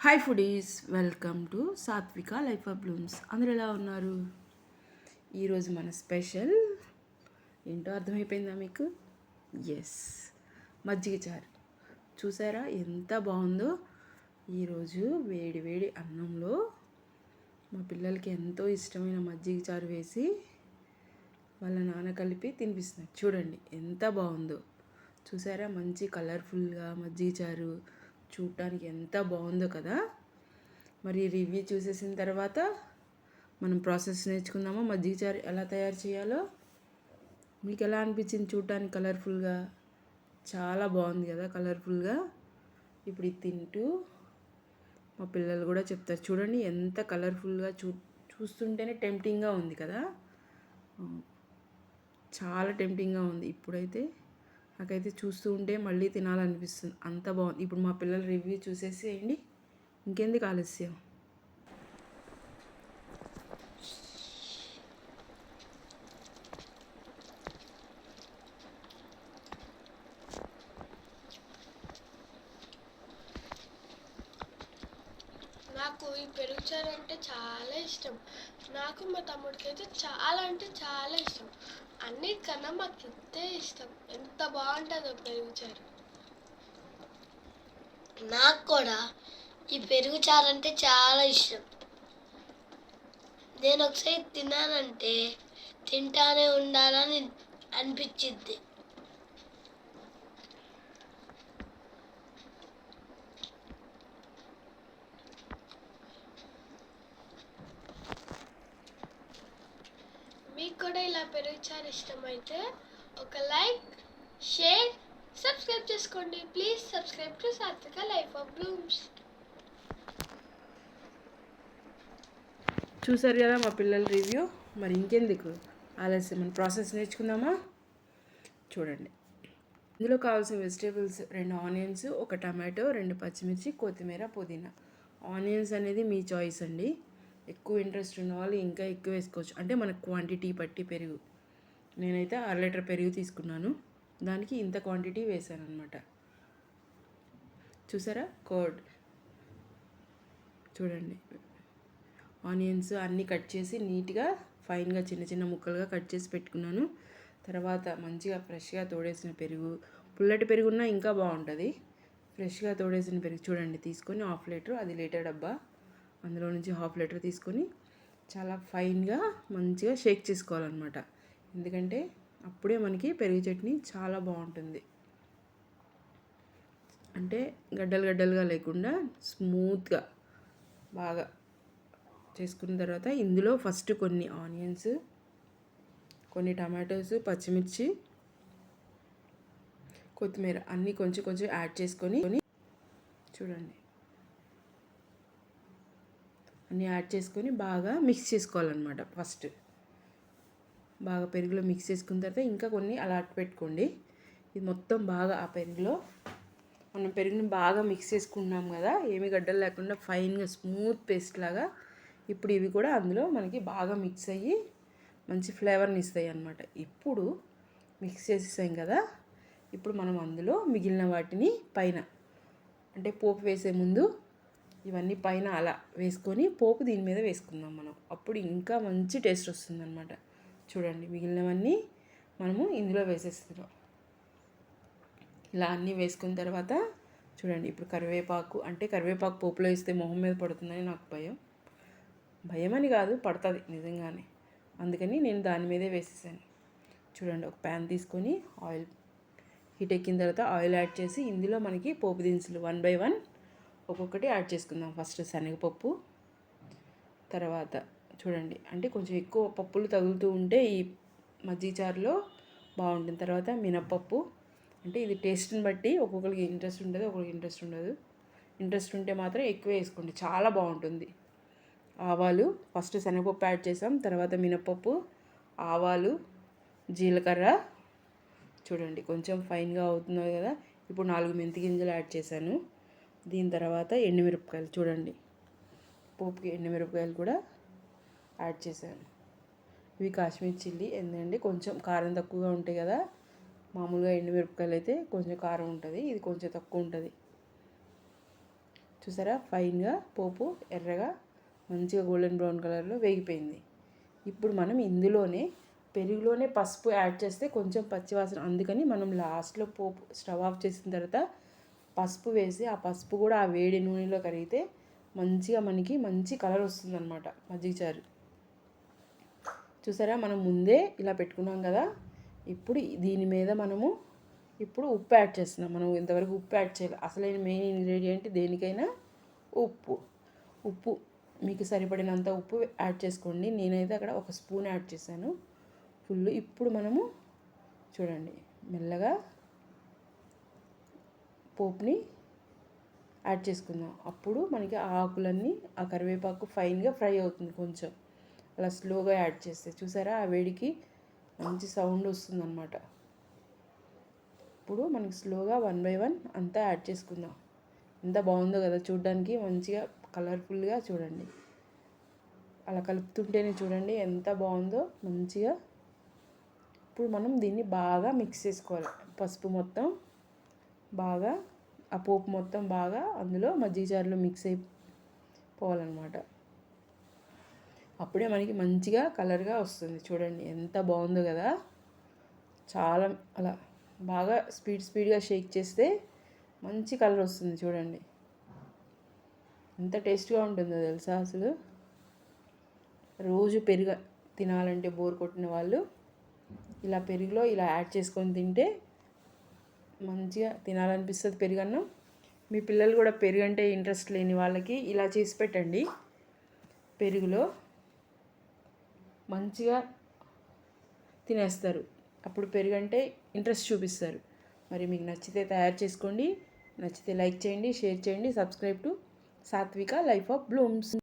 Hi foodies, welcome to సాత్విక life of Bloom's. అందరూ ఎలా ఉన్నారు? ఈరోజు మన స్పెషల్ ఏంటో అర్థమైపోయిందా మీకు? ఎస్, మజ్జిగ చారు. చూసారా ఎంత బాగుందో? ఈరోజు వేడి వేడి అన్నంలో మా పిల్లలకి ఎంతో ఇష్టమైన మజ్జిగ చారు వేసి వాళ్ళ నాన్న కలిపి తినిపిస్తున్నారు. చూడండి ఎంత బాగుందో. చూసారా, మంచి కలర్ఫుల్గా మజ్జిగ చారు చూడటానికి ఎంత బాగుందో కదా. మరి రివ్యూ చూసేసిన తర్వాత మనం ప్రాసెస్ నేర్చుకుందామా? మజ్జిగ చారు ఎలా తయారు చేయాలో. మీకు ఎలా అనిపించింది చూడటానికి? కలర్ఫుల్గా చాలా బాగుంది కదా, కలర్ఫుల్గా. ఇప్పుడు ఇది తింటూ మా పిల్లలు కూడా చెప్తారు. చూడండి ఎంత కలర్ఫుల్గా చూస్తుంటేనే టెంప్టింగ్గా ఉంది కదా. చాలా టెంప్టింగ్గా ఉంది. ఇప్పుడైతే నాకైతే చూస్తూ ఉంటే మళ్ళీ తినాలనిపిస్తుంది, అంత బాగుంది. ఇప్పుడు మా పిల్లల రివ్యూ చూసేసేయండి, ఇంకెందుకు ఆలస్యం. నాకు ఈ పెరుగు చారు అంటే చాలా ఇష్టం. నాకు మా తమ్ముడికి అయితే చాలా అంటే చాలా ఇష్టం. అన్నిటికన్నా మాకు ఇంతే ఇష్టం. ఎంత బాగుంటుందో పెరుగు చారు. నాకు కూడా ఈ పెరుగు చారు అంటే చాలా ఇష్టం. నేను ఒకసారి తిన్నానంటే తింటానే ఉండాలని అనిపించింది. మీకు కూడా ఇలా పెరుగు చారు ఇష్టమైతే ఒక లైక్, షేర్, సబ్స్క్రైబ్ చేసుకోండి. ప్లీజ్ సబ్స్క్రైబ్ టు సాత్విక లైఫ్ ఆఫ్ బ్లూమ్స్. చూసారు కదా మా పిల్లల రివ్యూ. మరి ఇంకెందుకు ఆలస్యం, మన ప్రాసెస్ నేర్చుకుందామా? చూడండి, ఇందులో కావాల్సిన వెజిటేబుల్స్ 2 ఆనియన్స్, 1 టమాటో, 2 పచ్చిమిర్చి, కొత్తిమీర, పుదీనా. ఆనియన్స్ అనేది మీ చాయిస్ అండి. ఎక్కువ ఇంట్రెస్ట్ ఉన్న వాళ్ళు ఇంకా ఎక్కువ వేసుకోవచ్చు, అంటే మన క్వాంటిటీ బట్టి. పెరుగు నేనైతే 1/2 లీటర్ పెరుగు తీసుకున్నాను, దానికి ఇంత క్వాంటిటీ వేసాను అనమాట. చూసారా, కర్డ్. చూడండి, ఆనియన్స్ అన్నీ కట్ చేసి నీట్గా ఫైన్గా చిన్న చిన్న ముక్కలుగా కట్ చేసి పెట్టుకున్నాను. తర్వాత మంచిగా ఫ్రెష్గా తోడేసిన పెరుగు, పుల్లటి పెరుగున్నా ఇంకా బాగుంటుంది. ఫ్రెష్గా తోడేసిన పెరుగు చూడండి తీసుకొని 1/2 లీటర్, అది లీటర్ డబ్బా, అందులో నుంచి 1/2 లీటర్ తీసుకొని చాలా ఫైన్గా మంచిగా షేక్ చేసుకోవాలన్నమాట. ఎందుకంటే అప్పుడే మనకి పెరుగు చట్నీ చాలా బాగుంటుంది. అంటే గడ్డలు గడ్డలుగా లేకుండా స్మూత్గా బాగా చేసుకున్న తర్వాత ఇందులో ఫస్ట్ కొన్ని ఆనియన్స్, కొన్ని టమాటోస్, పచ్చిమిర్చి, కొత్తిమీర అన్నీ కొంచెం కొంచెం యాడ్ చేసుకొని చూడండి అన్నీ యాడ్ చేసుకొని బాగా మిక్స్ చేసుకోవాలన్నమాట. ఫస్ట్ బాగా పెరుగులో మిక్స్ చేసుకున్న తర్వాత ఇంకా కొన్ని అలా పెట్టుకోండి. ఇది మొత్తం బాగా ఆ పెరుగులో మనం పెరుగుని బాగా మిక్స్ చేసుకున్నాం కదా, ఏమి గడ్డలు లేకుండా ఫైన్గా స్మూత్ పేస్ట్ లాగా. ఇప్పుడు ఇవి కూడా అందులో మనకి బాగా మిక్స్ అయ్యి మంచి ఫ్లేవర్ని ఇస్తాయి అన్నమాట. ఇప్పుడు మిక్స్ చేసేసాం కదా, ఇప్పుడు మనం అందులో మిగిలిన వాటిని పైన, అంటే పోపు వేసే ముందు ఇవన్నీ పైన అలా వేసుకొని పోపు దీని మీద వేసుకుందాం మనం. అప్పుడు ఇంకా మంచి టేస్ట్ వస్తుంది అనమాట. చూడండి, మిగిలినవన్నీ మనము ఇందులో వేసేస్తున్నాం. ఇలా అన్నీ వేసుకున్న తర్వాత చూడండి, ఇప్పుడు కరివేపాకు, అంటే కరివేపాకు పోపులో వేస్తే మొహం మీద పడుతుందని నాకు భయం అని కాదు, పడుతుంది నిజంగానే. అందుకని నేను దాని మీదే వేసేసాను. చూడండి, ఒక ప్యాన్ తీసుకొని ఆయిల్ హీట్ ఎక్కిన తర్వాత ఆయిల్ యాడ్ చేసి ఇందులో మనకి పోపు దినుసులు 1 by 1 ఒక్కొక్కటి యాడ్ చేసుకుందాం. ఫస్ట్ శనగపప్పు, తర్వాత చూడండి, అంటే కొంచెం ఎక్కువ పప్పులు తగులుతూ ఉంటే ఈ మజ్జిగ చారులో బాగుంటుంది. తర్వాత మినప్పప్పు, అంటే ఇది టేస్ట్ని బట్టి ఒక్కొక్కరికి ఇంట్రెస్ట్ ఉంటుంది, ఒక్కొక్కరికి ఇంట్రెస్ట్ ఉండదు. ఇంట్రెస్ట్ ఉంటే మాత్రం ఎక్కువ వేసుకోండి, చాలా బాగుంటుంది. ఆవాలు, ఫస్ట్ శనగపప్పు యాడ్ చేసాం, తర్వాత మినప్పప్పు, ఆవాలు, జీలకర్ర. చూడండి కొంచెం ఫైన్గా అవుతున్నాయి కదా. ఇప్పుడు 4 మెంతి గింజలు యాడ్ చేశాను. దీని తర్వాత ఎండుమిరపకాయలు, చూడండి పోపుకి ఎండుమిరపకాయలు కూడా యాడ్ చేశాను. ఇవి కాశ్మీర్ చిల్లీ, ఎందుకంటే కొంచెం కారం తక్కువగా ఉంటాయి కదా. మామూలుగా ఎండుమిరపకాయలు అయితే కొంచెం కారం ఉంటుంది, ఇది కొంచెం తక్కువ ఉంటుంది. చూసారా ఫైన్గా పోపు ఎర్రగా మంచిగా గోల్డెన్ బ్రౌన్ కలర్లో వేగిపోయింది. ఇప్పుడు మనం ఇందులోనే పెరుగులోనే పసుపు యాడ్ చేస్తే కొంచెం పచ్చివాసన, అందుకని మనం లాస్ట్లో పోపు స్టవ్ ఆఫ్ చేసిన తర్వాత పసుపు వేసి ఆ పసుపు కూడా ఆ వేడి నూనెలో కరిగితే మంచిగా మనకి మంచి కలర్ వస్తుందన్నమాట మజ్జిగ చారు. చూసారా మనం ముందే ఇలా పెట్టుకున్నాం కదా. ఇప్పుడు దీని మీద మనము ఇప్పుడు ఉప్పు యాడ్ చేస్తున్నాం. మనం ఇంతవరకు ఉప్పు యాడ్ చేయాలి. అసలైన మెయిన్ ఇంగ్రీడియంట్ దేనికైనా ఉప్పు మీకు సరిపడినంత ఉప్పు యాడ్ చేసుకోండి. నేనైతే అక్కడ 1 స్పూన్ యాడ్ చేశాను ఫుల్. ఇప్పుడు మనము చూడండి మెల్లగా పోపుని యాడ్ చేసుకుందాం. అప్పుడు మనకి ఆ ఆకులన్నీ ఆ కరివేపాకు ఫైన్గా ఫ్రై అవుతుంది. కొంచెం అలా స్లోగా యాడ్ చేస్తే చూసారా ఆ వేడికి మంచి సౌండ్ వస్తుందన్నమాట. ఇప్పుడు మనకి స్లోగా 1 బై 1 అంతా యాడ్ చేసుకుందాం. ఎంత బాగుందో కదా చూడడానికి, మంచిగా కలర్ఫుల్గా చూడండి. అలా కలుపుతుంటేనే చూడండి ఎంత బాగుందో మంచిగా. ఇప్పుడు మనం దీన్ని బాగా మిక్స్ చేసుకోవాలి. పసుపు మొత్తం బాగా ఆ పోపు మొత్తం బాగా అందులో మజ్జిగ చారులో మిక్స్ అయిపోవాలన్నమాట. అప్పుడే మనకి మంచిగా కలర్గా వస్తుంది. చూడండి ఎంత బాగుందో కదా. చాలా అలా బాగా స్పీడ్గా షేక్ చేస్తే మంచి కలర్ వస్తుంది. చూడండి ఎంత టేస్ట్గా ఉంటుందో తెలుసా అసలు. రోజు పెరుగు తినాలంటే బోర్ కొట్టిన వాళ్ళు ఇలా పెరుగులో ఇలా యాడ్ చేసుకొని తింటే మంచిగా తినాలనిపిస్తుంది పెరుగన్నం. మీ పిల్లలు కూడా పెరుగు అంటే ఇంట్రెస్ట్ లేని వాళ్ళకి ఇలా చేసి పెట్టండి. పెరుగులో మంచిగా తినేస్తారు. అప్పుడు పెరుగు అంటే ఇంట్రెస్ట్ చూపిస్తారు. మరి మీకు నచ్చితే తయారు చేసుకోండి. నచ్చితే లైక్ చేయండి, షేర్ చేయండి, సబ్స్క్రైబ్ టు సాత్విక లైఫ్ ఆఫ్ బ్లూమ్స్.